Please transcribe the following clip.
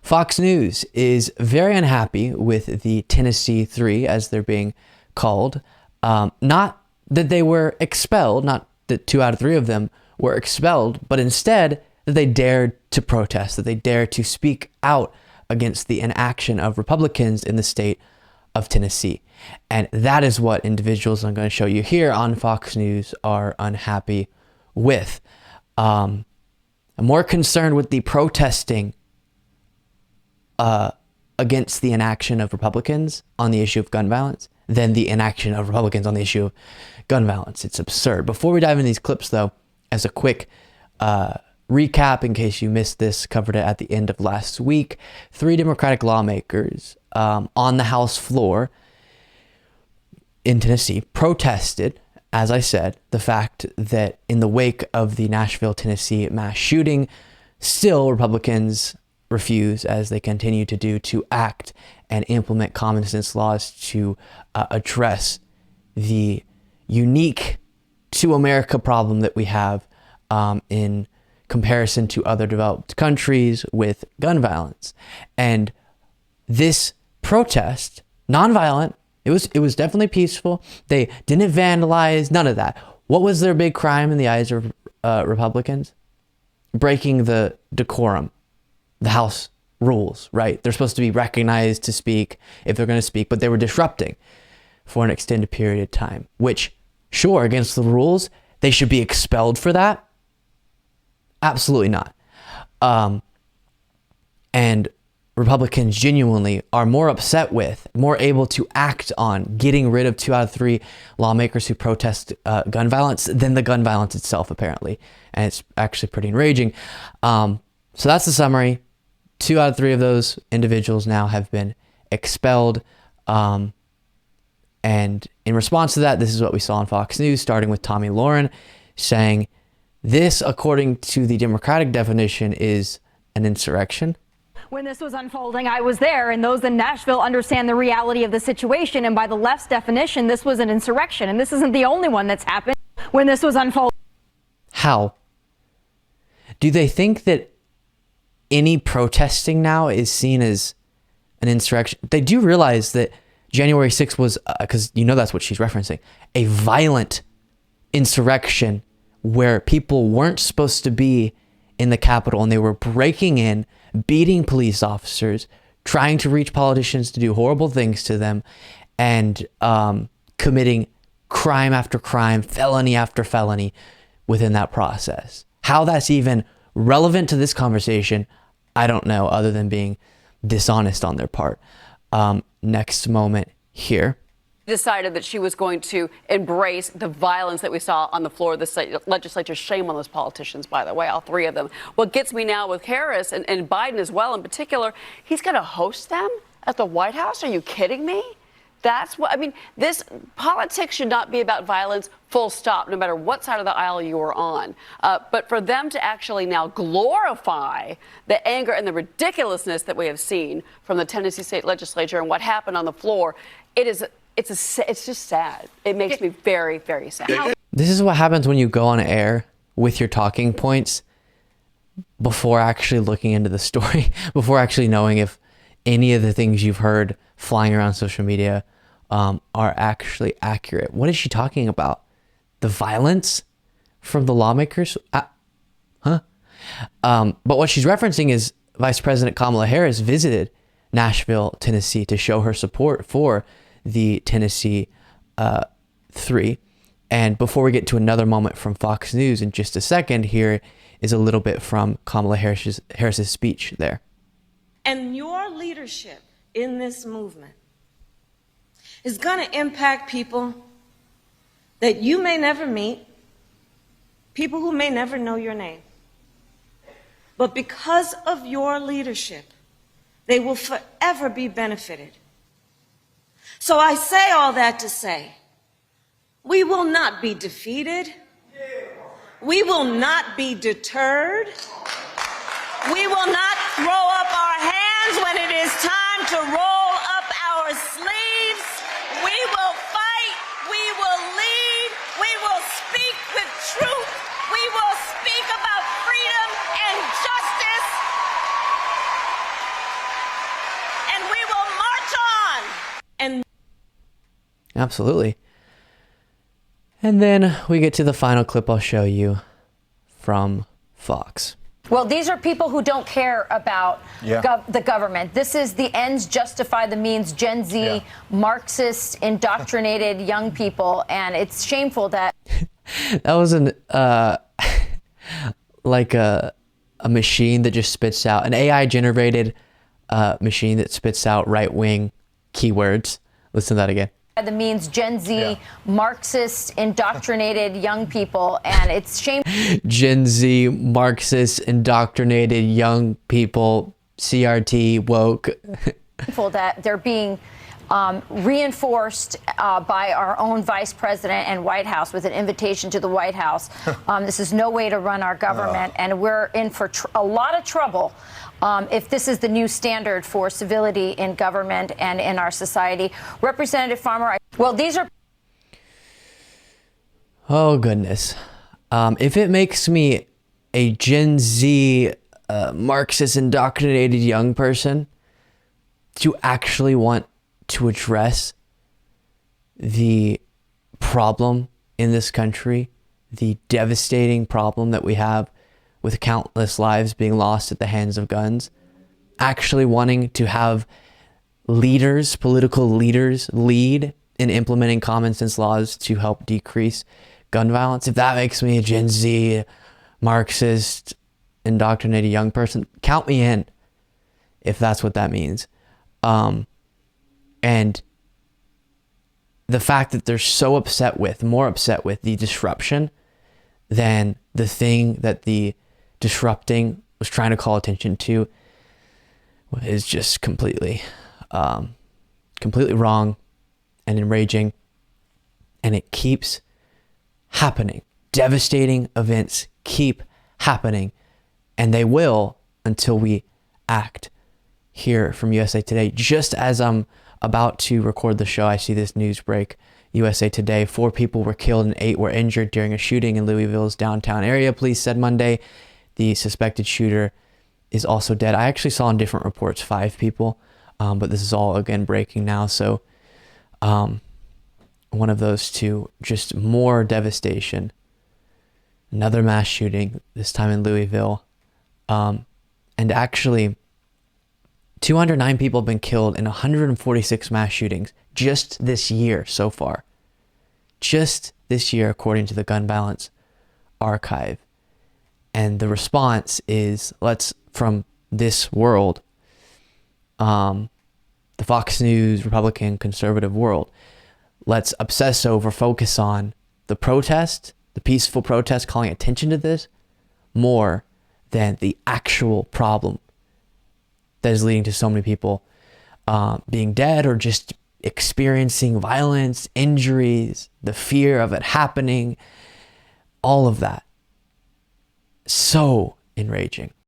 Fox News is very unhappy with the Tennessee Three, as they're being called. Not that they were expelled, not that 2 out of 3 of them were expelled, but instead that they dared to protest, that they dared to speak out against the inaction of Republicans in the state of Tennessee. And that is what individuals I'm going to show you here on Fox News are unhappy with. I'm more concerned with the protesting against the inaction of Republicans on the issue of gun violence than the inaction of Republicans on the issue of gun violence. It's absurd. Before we dive into these clips, though, as a quick recap, in case you missed this, covered it at the end of last week, 3 Democratic lawmakers on the House floor in Tennessee protested, as I said, the fact that in the wake of the Nashville, Tennessee mass shooting, still Republicans refuse, as they continue to do, to act and implement common sense laws to address the unique to America problem that we have in comparison to other developed countries with gun violence. And this protest, nonviolent, it was definitely peaceful. They didn't vandalize, none of that. What was their big crime in the eyes of Republicans? Breaking the decorum, the House rules, right? They're supposed to be recognized to speak if they're going to speak, but they were disrupting for an extended period of time, which, sure, against the rules, they should be expelled for that. Absolutely not. And Republicans genuinely are more upset with, more able to act on getting rid of 2 out of 3 lawmakers who protest gun violence than the gun violence itself, apparently. And it's actually pretty enraging. So that's the summary. 2 out of 3 of those individuals now have been expelled. And in response to that, this is what we saw on Fox News, starting with Tommy Lauren saying, this, according to the Democratic definition, is an insurrection. When this was unfolding, I was there, and those in Nashville understand the reality of the situation. And by the left's definition, this was an insurrection. And this isn't the only one that's happened when this was unfolding. How? Do they think that any protesting now is seen as an insurrection? They do realize that January 6th was, because that's what she's referencing, a violent insurrection where people weren't supposed to be in the Capitol, and they were breaking in, beating police officers, trying to reach politicians to do horrible things to them, and committing crime after crime, felony after felony within that process. How that's even relevant to this conversation, I don't know, other than being dishonest on their part. Next moment here. Decided that she was going to embrace the violence that we saw on the floor of the legislature. Shame on those politicians, by the way, all 3 of them. What gets me now with Harris and Biden as well in particular, he's going to host them at the White House? Are you kidding me? That's what, I mean, this politics should not be about violence, full stop, no matter what side of the aisle you are on. But for them to actually now glorify the anger and the ridiculousness that we have seen from the Tennessee state legislature and what happened on the floor, it's just sad. It makes me very, very sad. This is what happens when you go on air with your talking points before actually looking into the story, before actually knowing if any of the things you've heard flying around social media are actually accurate. What is she talking about? The violence from the lawmakers? But what she's referencing is Vice President Kamala Harris visited Nashville, Tennessee to show her support for the Tennessee 3. And before we get to another moment from Fox News in just a second, here is a little bit from Kamala Harris's speech there. And your leadership in this movement is going to impact people that you may never meet, people who may never know your name. But because of your leadership, they will forever be benefited. So I say all that to say, we will not be defeated. We will not be deterred. We will not throw up our hands when it is time to roll up our sleeves. We will fight. We will lead. We will speak with truth. We will speak about freedom and justice. Absolutely. And then we get to the final clip I'll show you from Fox. Well, these are people who don't care about the government. This is the ends justify the means, Gen Z, Marxist, indoctrinated young people. And it's shameful that... That was an like a machine that just spits out, an AI generated machine that spits out right-wing keywords. Listen to that again. The means Gen Z, Marxist, indoctrinated young people, and it's shameful. Gen Z, Marxist, indoctrinated young people, CRT, woke. That they're being reinforced by our own vice president and White House with an invitation to the White House. This is no way to run our government, and we're in for a lot of trouble if this is the new standard for civility in government and in our society. Representative Farmer, well, these are... Oh, goodness. If it makes me a Gen Z, Marxist, indoctrinated young person to actually want to address the problem in this country, the devastating problem that we have with countless lives being lost at the hands of guns, actually wanting to have leaders, political leaders, lead in implementing common sense laws to help decrease gun violence, if that makes me a Gen Z, Marxist, indoctrinated young person, count me in if that's what that means. And the fact that they're so more upset with the disruption than the thing that the disrupting was trying to call attention to is just completely wrong and enraging. And it keeps happening. Devastating events keep happening, and they will until we act. Here from USA Today, just as I'm about to record the show, I see this news break. USA Today, 4 people were killed and 8 were injured during a shooting in Louisville's downtown area, police said Monday. The suspected shooter is also dead. I actually saw in different reports 5 people, but this is all again breaking now. So one of those 2, just more devastation. Another mass shooting, this time in Louisville. And actually, 209 people have been killed in 146 mass shootings just this year so far. Just this year, according to the Gun Violence Archive. And the response is, from this world, the Fox News, Republican, conservative world, let's focus on the protest, the peaceful protest, calling attention to this, more than the actual problem that is leading to so many people being dead or just experiencing violence, injuries, the fear of it happening, all of that. So enraging.